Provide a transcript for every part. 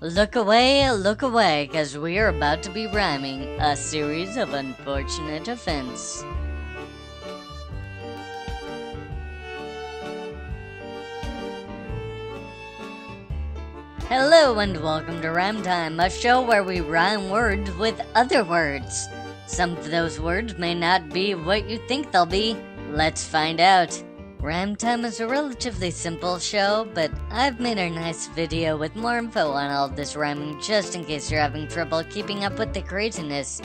Look away, cause we are about to be rhyming a series of unfortunate events. Hello and welcome to Rhyme Time, a show where we rhyme words with other words. Some of those words may not be what you think they'll be. Let's find out. Rhyme Time is a relatively simple show, but I've made a nice video with more info on all of this rhyming just in case you're having trouble keeping up with the craziness.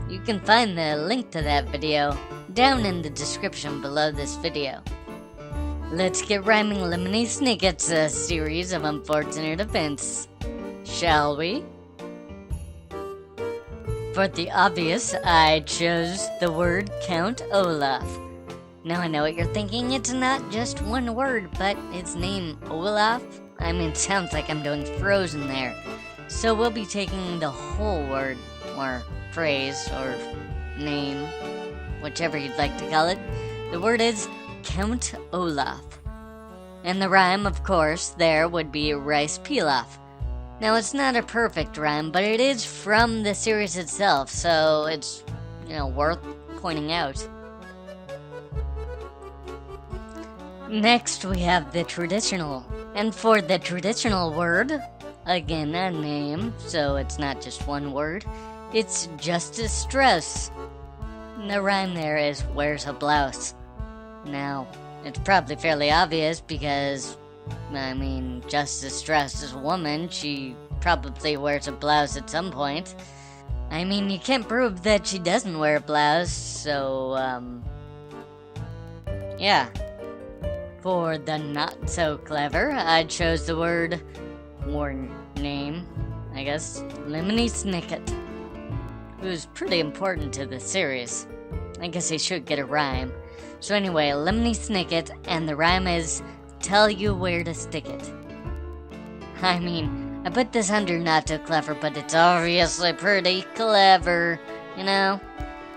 You can find the link to that video down in the description below this video. Let's get rhyming Lemony Snicket's a series of unfortunate events, shall we? For the obvious, I chose the word Count Olaf. Now I know what you're thinking, it's not just one word, but his name Olaf? I mean, sounds like I'm doing Frozen there. So we'll be taking the whole word, or phrase, or name, whichever you'd like to call it. The word is Count Olaf. And the rhyme, of course, there would be rice pilaf. Now it's not a perfect rhyme, but it is from the series itself, so it's, worth pointing out. Next, we have the traditional. And for the traditional word, again a name, so it's not just one word, it's Justice Strauss. And the rhyme there is wears a blouse. Now, it's probably fairly obvious because, Justice Strauss is a woman, she probably wears a blouse at some point. You can't prove that she doesn't wear a blouse, so, yeah. For the not so clever, I chose the word, or name, I guess, Lemony Snicket, who's pretty important to the series. I guess he should get a rhyme. So anyway, Lemony Snicket, and the rhyme is, tell you where to stick it. I put this under not so clever, but it's obviously pretty clever,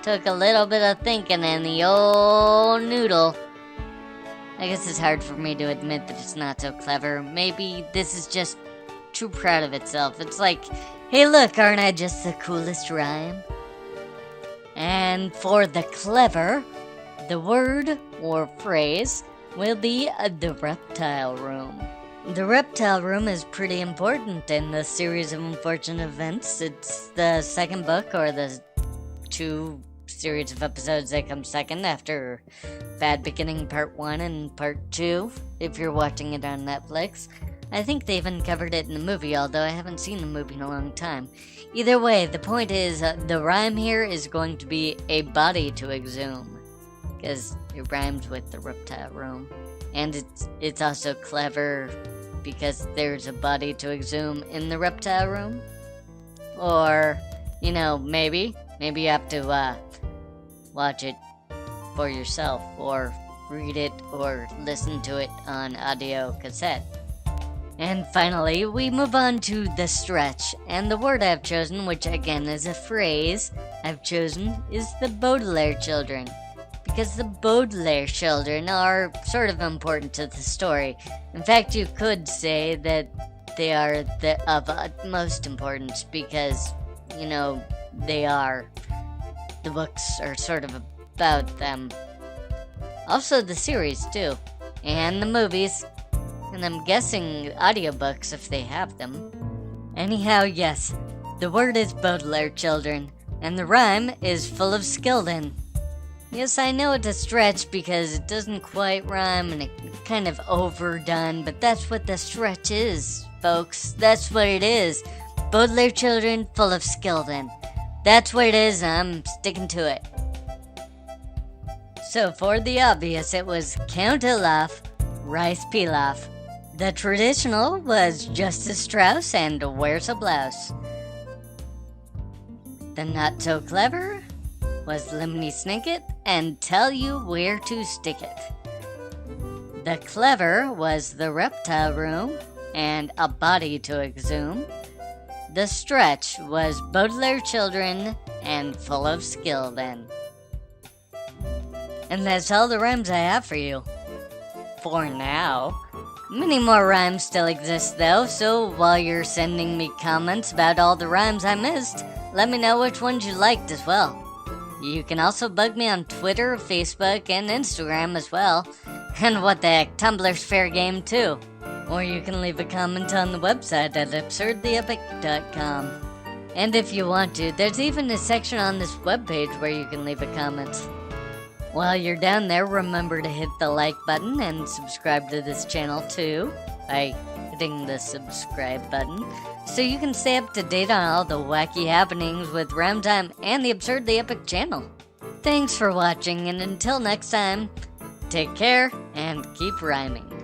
Took a little bit of thinking and the old noodle. I guess it's hard for me to admit that it's not so clever. Maybe this is just too proud of itself. It's like, hey look, aren't I just the coolest rhyme? And for the clever, the word or phrase will be the reptile room. The reptile room is pretty important in the series of unfortunate events. It's the second book, or the two series of episodes that come second after Bad Beginning Part 1 and Part 2, if you're watching it on Netflix. I think they even covered it in the movie, although I haven't seen the movie in a long time. Either way, the point is, the rhyme here is going to be a body to exhume, because it rhymes with the reptile room. And it's also clever because there's a body to exhume in the reptile room. Or, maybe you have to watch it for yourself, or read it, or listen to it on audio cassette. And finally, we move on to the stretch, and the word I've chosen, which again is a phrase I've chosen, is the Baudelaire children. Because the Baudelaire children are sort of important to the story. In fact, you could say that they are of utmost importance because, the books are sort of about them. Also the series, too. And the movies. And I'm guessing audiobooks if they have them. Anyhow, yes, the word is Baudelaire children, and the rhyme is full of skilled-in. Yes, I know it's a stretch because it doesn't quite rhyme and it's kind of overdone, but that's what the stretch is, folks. That's what it is. Baudelaire children full of skilled-in. That's what it is, I'm sticking to it. So for the obvious, it was Count Olaf, rice pilaf. The traditional was Justice Strauss and wears a blouse. The not so clever was Lemony Snicket and tell you where to stick it. The clever was the reptile room and a body to exhume. The stretch was Baudelaire children and full of skill then. And that's all the rhymes I have for you. For now. Many more rhymes still exist though, so while you're sending me comments about all the rhymes I missed, let me know which ones you liked as well. You can also bug me on Twitter, Facebook, and Instagram as well. And what the heck, Tumblr's fair game too. Or you can leave a comment on the website at absurdtheepic.com. And if you want to, there's even a section on this webpage where you can leave a comment. While you're down there, remember to hit the like button and subscribe to this channel too by hitting the subscribe button so you can stay up to date on all the wacky happenings with Rhyme Time and the Absurd the Epic channel. Thanks for watching, and until next time, take care and keep rhyming.